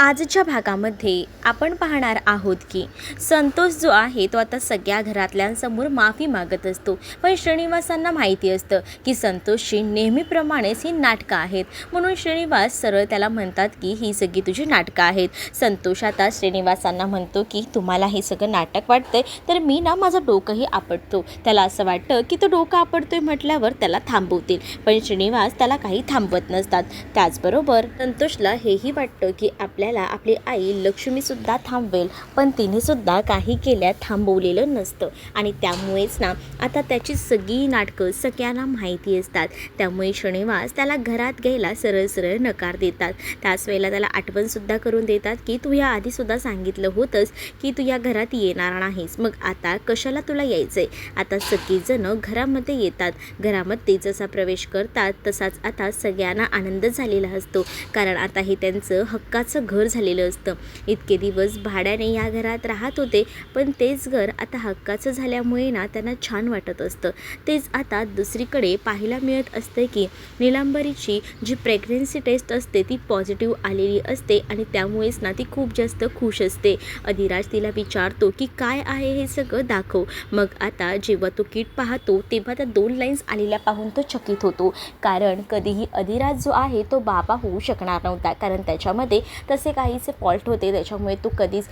आजच्या भागामध्ये आपण पाहणार आहोत की संतोष जो आहे तो आता सगळ्या घरातल्यांसमोर माफी मागत असतो. पण श्रीनिवासांना माहिती असतं की संतोषची नेहमीप्रमाणेच ही नाटकं आहेत, म्हणून श्रीनिवास सरळ त्याला म्हणतात की ही सगळी तुझी नाटकं आहेत. संतोष आता श्रीनिवासांना म्हणतो की तुम्हाला हे सगळं नाटक वाटतंय तर मी ना माझं डोकंही आपटतो. त्याला असं वाटतं की तो डोकं आपटतोय म्हटल्यावर त्याला थांबवतील, पण श्रीनिवास त्याला काही थांबवत नसतात. त्याचबरोबर संतोषला हेही वाटतं की आपल्याला आपली आई लक्ष्मीसुद्धा थांबवेल, पण तिनेसुद्धा काही केल्या थांबवलेलं नसतं आणि त्यामुळेच ना आता त्याची सगळी नाटकं सगळ्यांना माहिती असतात. त्यामुळे श्रीनिवास त्याला घरात घ्यायला सरळ सरळ नकार देतात. त्याच वेळेला त्याला आठवणसुद्धा करून देतात की तू या आधीसुद्धा सांगितलं होतंस की तू या घरात येणार नाहीस, मग आता कशाला तुला यायचं आहे. आता सगळीजणं घरामध्ये येतात. घरामध्ये जसा प्रवेश करतात तसाच आता सगळ्यांना आनंद झालेला असतो, कारण आता हे त्यांचं हक्काचं घर झालेलं असतं. इतके दिवस भाड्याने या घरात राहत होते, पण तेच घर आता हक्काचं झाल्यामुळे ना त्यांना छान वाटत असतं. तेच आता दुसरीकडे पाहायला मिळत असते की नीलांबरीची जी प्रेग्नन्सी टेस्ट असते ती पॉझिटिव्ह आलेली असते आणि त्यामुळेच ना ती खूप जास्त खुश असते. अधिराज तिला विचारतो की काय आहे हे सगळं दाखव. मग आता जेव्हा तो किट पाहतो तेव्हा त्या 2 लाईन्स आलेल्या पाहून तो चकित होतो, कारण कधीही अधिराज जो आहे तो बाबा होऊ शकणार नव्हता, कारण त्याच्यामध्ये तसे काहीसे फॉल्ट होते. त्याच्यामुळे तो कधीच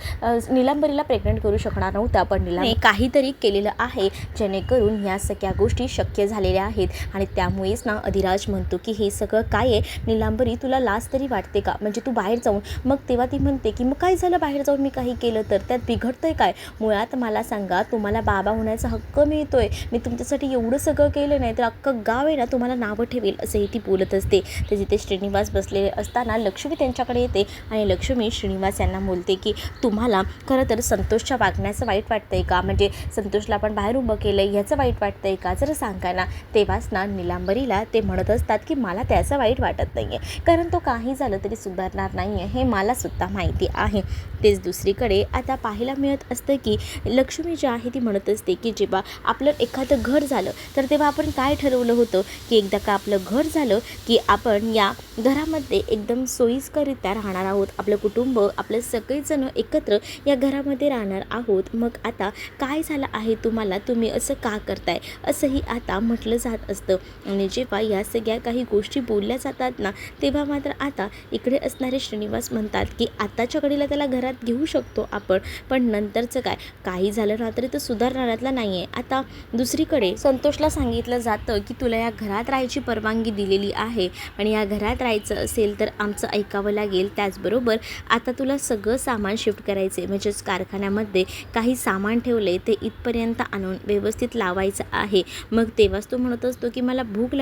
नीलांबरीला प्रेग्नंट करू शकणार नव्हता, पण नीलाने काहीतरी केलेलं आहे जेणेकरून ह्या सगळ्या गोष्टी शक्य झालेल्या आहेत. आणि त्यामुळेच ना अधिराज म्हणतो की हे सगळं काय आहे नीलांबरी, तुला लाज तरी वाटते का, म्हणजे तू बाहेर जाऊन. मग तेव्हा ती म्हणते की मग काय झालं बाहेर जाऊन मी काही केलं तर त्यात बिघडतंय काय. मुळात मला सांगा, तुम्हाला बाबा होण्याचा हक्क मिळतोय, मी तुमच्यासाठी एवढं सगळं केलं नाही तर अख्खं गाव आहे ना तुम्हाला नावं ठेवेल, असंही ती बोलत असते. तर जिथे श्रीनिवास बसलेले असताना लक्ष्मी त्यांच्याकडे येते आणि लक्ष्मी श्रीनिवास यांना बोलते की तुम्हाला खरं तर संतोषच्या वागण्याचं वाईट वाटतंय का, म्हणजे संतोषला आपण बाहेर उभं केलं आहे ह्याचं वाईट वाटतंय का, जर सांगा ना. तेव्हाच ना नीलांबरीला ते म्हणत असतात की मला त्याचं वाईट वाटत नाही आहे, कारण तो काही झालं तरी सुधारणार नाही आहे हे मलासुद्धा माहिती आहे. तेच दुसरीकडे आता पाहायला मिळत असतं की लक्ष्मी जी आहे ती म्हणत असते की जेव्हा आपलं एखादं घर झालं तर तेव्हा आपण काय ठरवलं होतं की एकदा का आपलं घर झालं की आपण या घरामध्ये एकदम सोयीस्करित्या राहणार आहोत, आपलं कुटुंब आपलं सगळेजण एकत्र या घरामध्ये राहणार आहोत. मग आता काय झालं आहे तुम्हाला, तुम्ही असं का करताय, असंही आता म्हटलं जात असतं. आणि जेव्हा या सगळ्या काही गोष्टी बोलल्या जातात ना तेव्हा मात्र आता इकडे असणारे श्रीनिवास म्हणतात की आताच्या घडीला त्याला घरात घेऊ शकतो आपण, पण नंतरचं काय, काही झालं ना तरी तो सुधारणाऱ्यातला नाही आहे. आता दुसरीकडे संतोषला सांगितलं जातं की तुला या घरात राहायची परवानगी दिलेली आहे, आणि या घरात राहायचं असेल तर आमचं ऐकावं लागेल. त्याचबरोबर आता तुला सगळं सामान शिफ्ट करायचे, म्हणजेच कारखान्यामध्ये काही सामान ठेवले ते इथपर्यंत आणून व्यवस्थित लावायचं आहे. मग तेव्हाच तो म्हणत असतो की मला भूक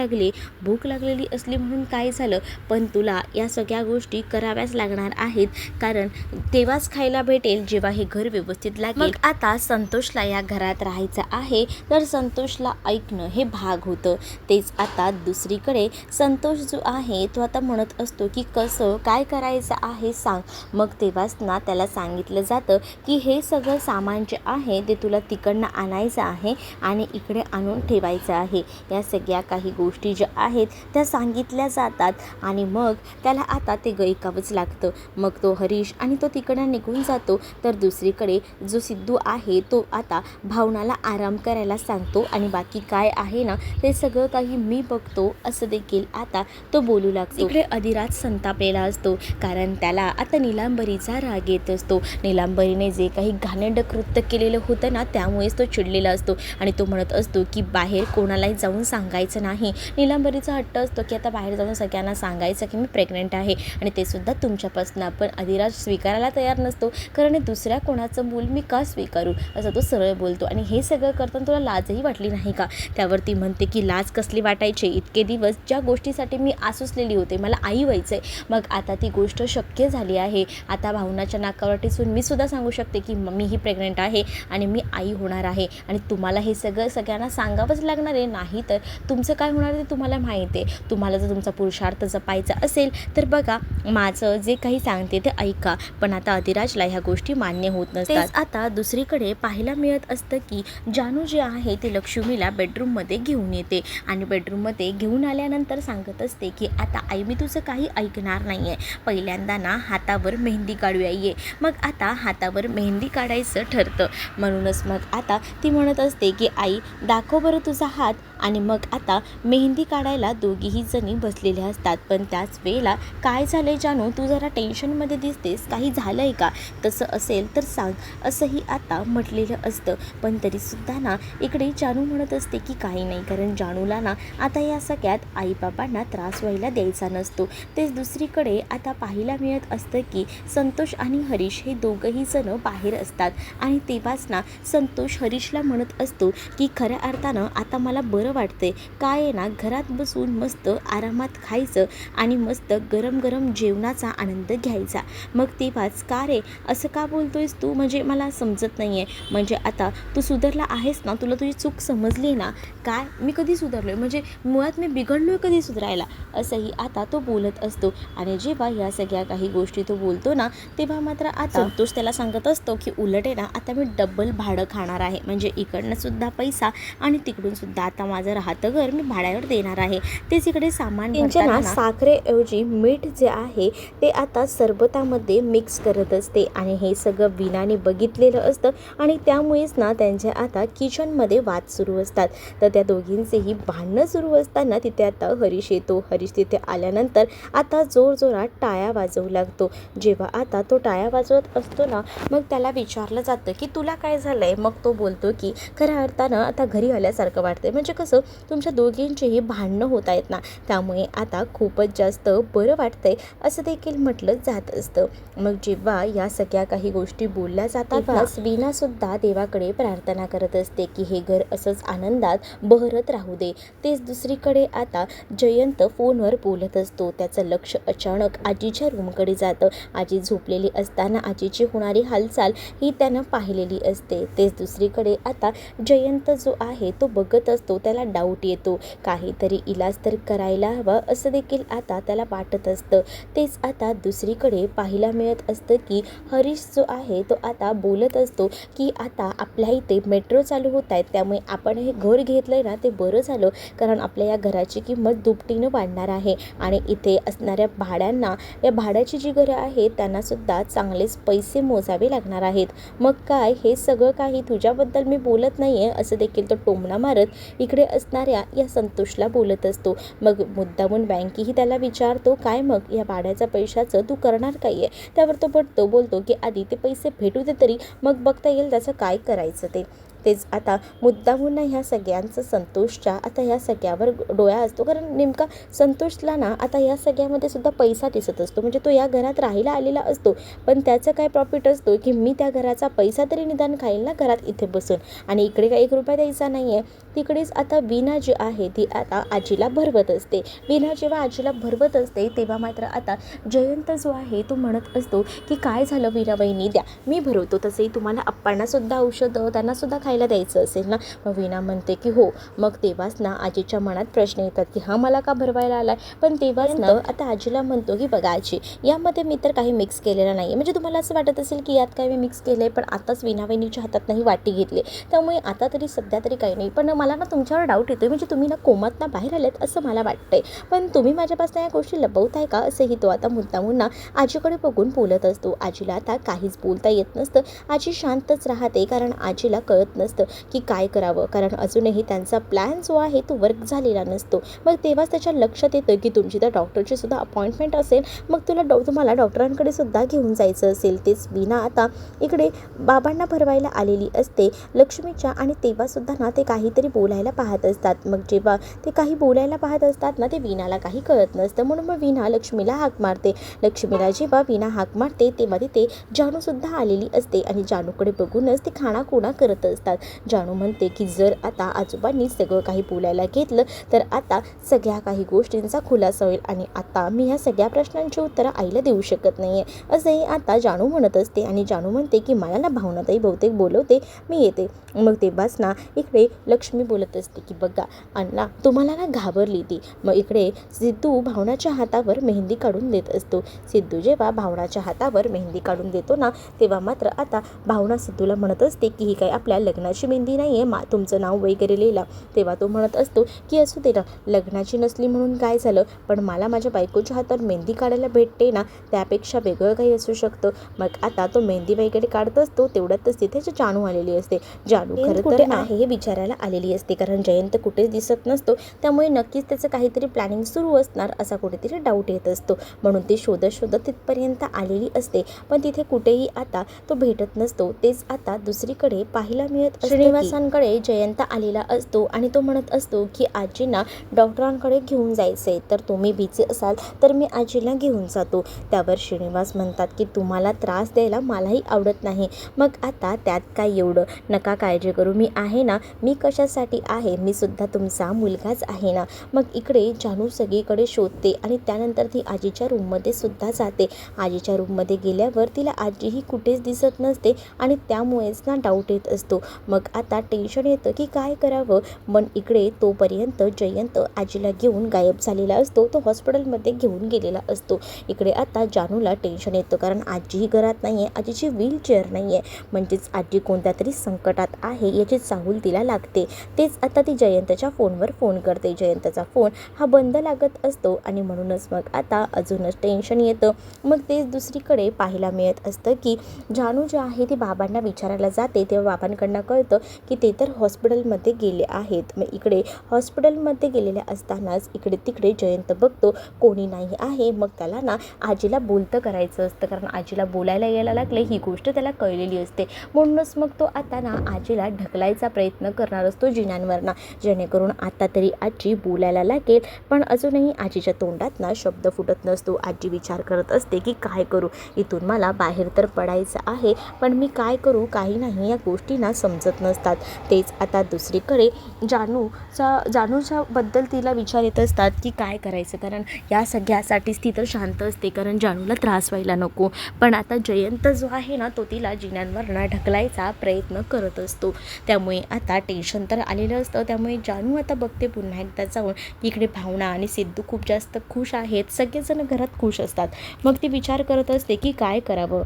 लागलेली असली म्हणून काय झालं, पण तुला या सगळ्या गोष्टी कराव्याच लागणार आहेत, कारण तेव्हाच खायला भेटेल जेव्हा हे घर व्यवस्थित लागेल. मग आता संतोषला या घरात राहायचं आहे तर संतोषला ऐकणं हे भाग होतं. तेच आता दुसरीकडे संतोष जो आहे तो आता म्हणत असतो की कसं काय करायचं आहे सांग. मग तेव्हाच ना त्याला सांगितलं जातं की हे सगळं सामान जे आहे ते तुला तिकडनं आणायचं आहे आणि इकडे आणून ठेवायचं आहे. या सगळ्या काही गोष्टी ज्या आहेत त्या सांगितल्या जातात आणि मग त्याला आता ते ऐकावंच लागतं. मग तो हरीश आणि तो तिकडनं निघून जातो. तर दुसरीकडे जो सिद्धू आहे तो आता भावनाला आराम करायला सांगतो आणि बाकी काय आहे ना ते सगळं काही मी बघतो असं देखील आता तो बोलू लागतो. इकडे अधिराज संतापलेला असतो, कारण त्याला आता नीलांबरीचा राग येत असतो. नीलांबरीने जे काही घाणेरडं कृत्य केलेलं होतं ना त्यामुळेच तो चिडलेला असतो आणि तो म्हणत असतो की बाहेर कोणालाही जाऊन सांगायचं नाही. नीलांबरीचा हट्ट असतो की आता बाहेर जाऊन सगळ्यांना सांगायचं की मी प्रेग्नंट आहे आणि ते सुद्धा तुमच्यापासून. पण अधिराज स्वीकारायला तयार नसतो, कारण दुसऱ्या कोणाचं मूल मी का स्वीकारू असं तो सरळ बोलतो. आणि हे सगळं करताना तुला लाजही वाटली नाही का. त्यावरती म्हणते की लाज कसली वाटायची, इतके दिवस ज्या गोष्टीसाठी मी आसुसलेली होते, मला आई व्हायचं आहे, मग आता ती गोष्ट शक्य झाली आहे. आता भावनाच्या नाकावर टिचून मी सुद्धा सांगू शकते की मीही प्रेग्नंट आहे आणि मी आई होणार आहे, आणि तुम्हाला हे सगळं सगळ्यांना सांगावंच लागणार आहे, नाही तर तुमचं काय होणार ते तुम्हाला माहिती आहे. तुम्हाला जर तुमचा पुरुषार्थ जपायचा असेल तर बघा माझं जे काही सांगते ते ऐका. पण आता अधिराजला ह्या गोष्टी मान्य होत नसतात. आता दुसरीकडे पाहायला मिळत असतं की जानू जे आहे ते लक्ष्मीला बेडरूममध्ये घेऊन येते आणि बेडरूममध्ये घेऊन आल्यानंतर सांगत असते की आता आई मी तुझं काही ऐकणार नाही आहे. पहिल्यांदा ना हातावर मेहंदी काढूया ये. मग आता हातावर मेहंदी काढायचं ठरतं. म्हणूनच मग आता ती म्हणत असते की आई दाखव बरं तुझा हात. आणि मग आता मेहंदी काढायला दोघीही जणी बसलेल्या असतात. पण त्याच वेळेला काय झालं आहे जानू, तू जरा टेन्शनमध्ये दिसतेस, काही झालं आहे का? तसं असेल तर सांग, असंही आता म्हटलेलं असतं. पण तरीसुद्धा ना इकडे जानू म्हणत असते की काही नाही, कारण जानूला ना आता या सगळ्यात आईबाबांना त्रास व्हायला द्यायचा नसतो. तेच दुसरीकडे आता पाहायला मिळत असतं की संतोष आणि हरीश हे दोघंही जण बाहेर असतात. आणि तेव्हाच ना संतोष हरीशला म्हणत असतो की खऱ्या अर्थानं आता मला बरं वाटते. काय आहे ना, घरात बसून मस्त आरामात खायचं आणि मस्त गरम गरम जेवणाचा आनंद घ्यायचा. मग तेव्हाच का रे असं का बोलतोयस तू, म्हणजे मला समजत नाही आहे. म्हणजे आता तू सुधारला आहेस ना, तुला तुझी चूक समजली ना? काय मी कधी सुधारलो आहे, म्हणजे मुळात मी बिघडलो आहे कधी सुधारायला, असंही आता तो बोलत असतो. आणि जेव्हा या सगळ्या काही गोष्टी तो बोलतो ना, तेव्हा मात्र आता संतोष त्याला सांगत असतो की उलट आहे ना आता मी डबल भाडं खाणार आहे. म्हणजे इकडनं सुद्धा पैसा आणि तिकडून सुद्धा आता माझं राहतं घर मी भाड्यावर देणार आहे. तेच इकडे सामान भरताना साखरेऐवजी मीठ जे आहे ते आता सरबतामध्ये मिक्स करत असते. आणि हे सगळं विनाने बघितलेलं असतं. आणि त्यामुळेच ना त्यांच्या आता किचनमध्ये वाद सुरू असतात. तर त्या दोघींचेही भांडणं सुरू असताना तिथे आता हरीश येतो. हरीश तिथे आल्यानंतर आता जोरजोरात टाळ्या वाजवू लागतो. जेव्हा आता तो टाळ्या वाजवत असतो ना, मग त्याला विचारलं जातं की तुला काय झालं आहे? मग तो बोलतो की खऱ्या अर्थानं आता घरी आल्यासारखं वाटतंय. म्हणजे कसं तुमच्या दोघींचीही भांडणं होत आहेत ना, त्यामुळे आता खूपच जास्त बरं वाटतंय असं देखील म्हटलं जात असतं. मग जेव्हा या सगळ्या काही गोष्टी बोलल्या जातात, वीणासुद्धा देवाकडे प्रार्थना करत असते की हे घर असंच आनंदात बहरत राहू दे. तेच दुसरीकडे आता जयंत फोनवर बोलत असतो. त्याचं लक्ष अचानक आजीच्या रूमकडे जातं. आजी झोपलेली असताना आजीची होणारी हालचाल ही त्यानं पाहिलेली असते. तेच दुसरीकडे आता जयंत जो आहे तो बघत असतो. त्याला डाऊट येतो, काहीतरी इलाज तर करायला हवा असं देखील आता त्याला वाटत असतं. तेच आता दुसरीकडे पाहायला मिळत असतं की हरीश जो आहे तो आता बोलत असतो की आता आपल्या इथे मेट्रो चालू होत आहेत, त्यामुळे आपण हे घर घेतलंय ना ते बरं झालं, कारण आपल्या या घराची किंमत दुपटीनं वाढणार आहे. आणि इथे असणाऱ्या भाड्यांना, या भाड्याची जी घरं आहेत त्यांनासुद्धा चांगलेच पैसे मोजावे लागणार आहेत. मग काय हे सगळं काही तुझ्याबद्दल मी बोलत नाही आहे असं देखील तो टोमणा मारत इकडे असणाऱ्या या संतोषला बोलत असतो. मग मुद्दामून बँकेही त्याला विचारतो काय मग या भाड्याच्या पैशाचं तू करणार काय आहे? त्यावर तो बोलतो की आधी ते पैसे भेटू दे तरी मग बघता येईल त्याचं काय करायचं ते. तेच आता मुद्दामून ह्या सगळ्यांचं संतोषच्या आता ह्या सगळ्यावर डोळा असतो, कारण नेमका संतोषला ना आता या सगळ्यामध्ये सुद्धा पैसा दिसत असतो. म्हणजे तो या घरात राहायला आलेला असतो, पण त्याचं काय प्रॉफिट असतो की मी त्या घराचा पैसा तरी निदान खाईल ना घरात इथे बसून, आणि इकडे काही 1 रुपया द्यायचा नाही आहे. तिकडेच आता वीणा जी आहे ती आता आजीला भरवत असते. वीणा जेव्हा आजीला भरवत असते तेव्हा मात्र आता जयंत जो आहे तो म्हणत असतो की काय झालं वीणा वहिनी, द्या मी भरवतो. तसेही तुम्हाला आप्पांनासुद्धा औषधं त्यांनासुद्धा खायला द्यायचं असेल ना? मग वीणा म्हणते की हो. मग तेव्हाच ना आजीच्या मनात प्रश्न येतात की हा मला का भरवायला आलाय. पण तेव्हाच ना आता आजीला म्हणतो की बघा आजी, यामध्ये मी तर काही मिक्स केलेलं नाही आहे. म्हणजे तुम्हाला असं वाटत असेल की यात काय मी मिक्स केलं आहे, पण आताच वीणा वहिनीच्या हातात नाही वाटी घेतली, त्यामुळे आता तरी सध्या तरी काही नाही. पण मला ना तुमच्यावर डाऊट येतोय, म्हणजे तुम्ही ना कोमातनं बाहेर आलेत असं मला वाटतंय, पण तुम्ही माझ्यापासून या गोष्टी लपवताय का? असंही तो आता मुद्दामून ना आजीकडे बघून बोलत असतो. आजीला आता काहीच बोलता येत नसतं. आजी शांतच राहते, कारण आजीला कळत नसतं की काय करावं, कारण अजूनही त्यांचा प्लॅन जो आहे तो वर्क झालेला नसतो. मग तेव्हाच त्याच्या लक्षात येतं की तुमची तर डॉक्टरची सुद्धा अपॉइंटमेंट असेल, मग तुम्हाला डॉक्टरांकडे सुद्धा घेऊन जायचं असेल. तेच वीणा आता इकडे बाबांना भरवायला आलेली असते लक्ष्मीच्या, आणि तेव्हासुद्धा ना ते काहीतरी बोलायला पाहत असतात. मग जेव्हा ते काही बोलायला पाहत असतात ना ते वीणाला काही कळत नसतं. म्हणून मग वीणा लक्ष्मीला हाक मारते. लक्ष्मीला जेव्हा वीणा हाक मारते तेव्हा तिथे जानूसुद्धा आलेली असते, आणि जानूकडे बघूनच ते खाणाखुणा करत असतात. जानू म्हणते की जर आता आजोबांनी सगळं काही बोलायला घेतलं तर आता सगळ्या काही गोष्टींचा खुलासा होईल, आणि आता मी ह्या सगळ्या प्रश्नांची उत्तरं आईला देऊ शकत नाही आहे असंही आता जानू म्हणत असते. आणि जानू म्हणते की मला ना भावनाताई बहुतेक बोलवते, मी येते. मग तेव्हाच ना इकडे लक्ष्मी बोलत असते की बघा अण्णा, तुम्हाला ना घाबरली ती. मग इकडे सिद्धू भावनाच्या हातावर मेहंदी काढून देत असतो. सिद्धू जेव्हा भावनाच्या हातावर मेहंदी काढून देतो ना तेव्हा मात्र आता भावना सिद्धूला म्हणत असते की ही काय आपल्या लग्नाची मेहंदी नाही आहे तुमचं नाव वगैरे लिहिला. तेव्हा तो म्हणत असतो की असू दे ना, लग्नाची नसली म्हणून काय झालं, पण मला माझ्या बायकोच्या हातावर मेहंदी काढायला भेटते ना, त्यापेक्षा वेगळं काही असू शकतं. मग आता तो मेहंदी वगैरे काढत असतो, तेवढ्यातच तिथे जानू आलेली असते. जानू खरं तर ना हे विचारायला आलेली असते, कारण जयंत कुठेच दिसत नसतो, त्यामुळे नक्कीच त्याचं काहीतरी प्लॅनिंग सुरू असणार असा कुठेतरी डाऊट येत असतो. म्हणून ती शोधत शोधत तिथपर्यंत आलेली असते, पण तिथे कुठेही आता तो भेटत नसतो. तेच आता दुसरीकडे पाहायला मिळत श्रीनिवासांकडे जयंत आलेला असतो आणि तो म्हणत असतो की आजींना डॉक्टरांकडे घेऊन जायचंय, तर तुम्ही बिझी असाल तर मी आजीला घेऊन जातो. त्यावर श्रीनिवास म्हणतात की तुम्हाला त्रास द्यायला मलाही आवडत नाही. मग आता त्यात काय एवढं, नका काळजी करू, मी आहे ना, मी कशासाठी आहे, मी सुद्धा तुमचा मुलगाच आहे ना. मग इकडे जानू सगळीकडे शोधते आणि त्यानंतर ती आजीच्या रूममध्ये सुद्धा जाते. आजीच्या रूममध्ये गेल्यावर तिला आजीही कुठेच दिसत नसते आणि त्यामुळेच ना डाऊट येत असतो. मग आता टेन्शन येतं की काय करावं. पण इकडे तोपर्यंत जयंत आजीला घेऊन गायब झालेला असतो, तो हॉस्पिटलमध्ये घेऊन गेलेला असतो. इकडे आता जानूला टेन्शन येतं, कारण आजीही घरात नाही आहे, आजीची व्हीलचेअर नाही आहे, म्हणजेच आजी कोणत्या तरी संकटात आहे याची चाहूल तिला लागते. तेच आता ती जयंतच्या फोनवर फोन करते. जयंतचा फोन हा बंद लागत असतो आणि म्हणूनच मग आता अजूनच टेन्शन येतं. मग तेच दुसरीकडे पाहायला मिळत असतं की जानू जी आहे ती बाबांना विचारायला जाते, तेव्हा बाबांकडनं कळतं की ते तर हॉस्पिटलमध्ये गेले आहेत. मग इकडे हॉस्पिटलमध्ये गेलेल्या असतानाच इकडे तिकडे जयंत बघतो कोणी नाही आहे. मग त्याला ना आजीला बोलतं करायचं असतं, कारण आजीला बोलायला यायला लागले ही गोष्ट त्याला कळलेली असते. म्हणूनच मग तो आता ना आजीला ढकलायचा प्रयत्न करणार असतो जिन्यांवरना, जेणेकरून आता तरी आजी बोलायला लागेल. पण अजूनही आजीच्या तोंडात ना शब्द फुटत नसतो. आजी विचार करत असते की काय करू, इथून मला बाहेर तर पडायचं आहे, पण मी काय करू, काही नाही, या गोष्टी ना समजत नसतात. तेच आता दुसरीकडे जानूच्या बद्दल तिला विचार येत असतात की काय करायचं, कारण या सगळ्यासाठीच ती तर शांत असते, कारण जानूला त्रास व्हायला नको. पण आता जयंत जो आहे ना तो तिला जिन्यांवरनं ढकलायचा प्रयत्न करत असतो. त्यामुळे आता टेन्शन तर आलेलं असतं. त्यामुळे जानू आता बघते पुन्हा एकदा जाऊन की इकडे भावना आणि सिद्धू खूप जास्त खुश आहेत, सगळेजण घरात खुश असतात. मग ती विचार करत असते की काय करावं,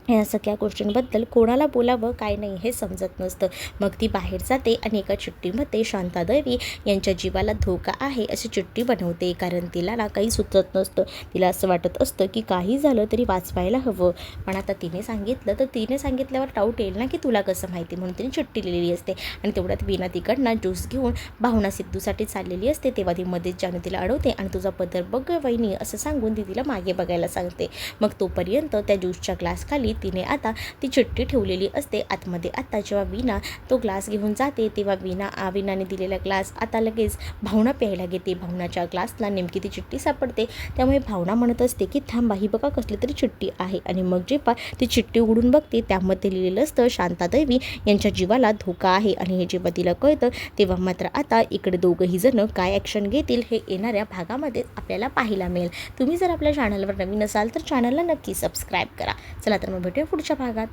या सगळ्या गोष्टींबद्दल कोणाला बोलावं काय नाही हे समजत नसतं. मग ती बाहेर जाते आणि एका चिठ्ठीमध्ये शांतादेवी यांच्या जीवाला धोका आहे अशी चिठ्ठी बनवते, कारण तिला ना काही सुचत नसतं. तिला असं वाटत असतं की काही झालं तरी वाचवायला हवं. पण आता तिने सांगितलं तर तिने सांगितल्यावर डाऊट येईल ना की तुला कसं माहिती, म्हणून तिने चिठ्ठी लिहिलेली असते. आणि तेवढ्यात वीणा तिकडनं ज्यूस घेऊन भावना सिद्धूसाठी चाललेली असते, तेव्हा ती मध्येच जानू तिला अडवते आणि तुझा पदर बघ वहिनी असं सांगून ती तिला मागे बघायला सांगते. मग तोपर्यंत त्या ज्यूसच्या ग्लासखाली तिने आता ती चिठ्ठी ठेवलेली असते आतमध्ये. आता जेव्हा वीणा तो ग्लास घेऊन जाते तेव्हा वीणाने दिलेला ग्लास आता लगेच भावना प्यायला घेते. भावनाच्या ग्लासला नेमकी ती चिठ्ठी सापडते. त्यामुळे भावना म्हणत असते की थांबा, ही बघा कसली तरी चिठ्ठी आहे. आणि मग जेव्हा ती चिठ्ठी उघडून बघते त्यामध्ये लिहिलेलं असतं शांतादेवी यांच्या जीवाला धोका आहे. आणि हे जेव्हा तिला कळतं तेव्हा मात्र आता इकडे दोघंही जण काय ॲक्शन घेतील हे येणाऱ्या भागामध्ये आपल्याला पाहायला मिळेल. तुम्ही जर आपल्या चॅनलवर नवीन असाल तर चॅनलला नक्की सबस्क्राईब करा. चला तर मग भेटूया पुढच्या भागात.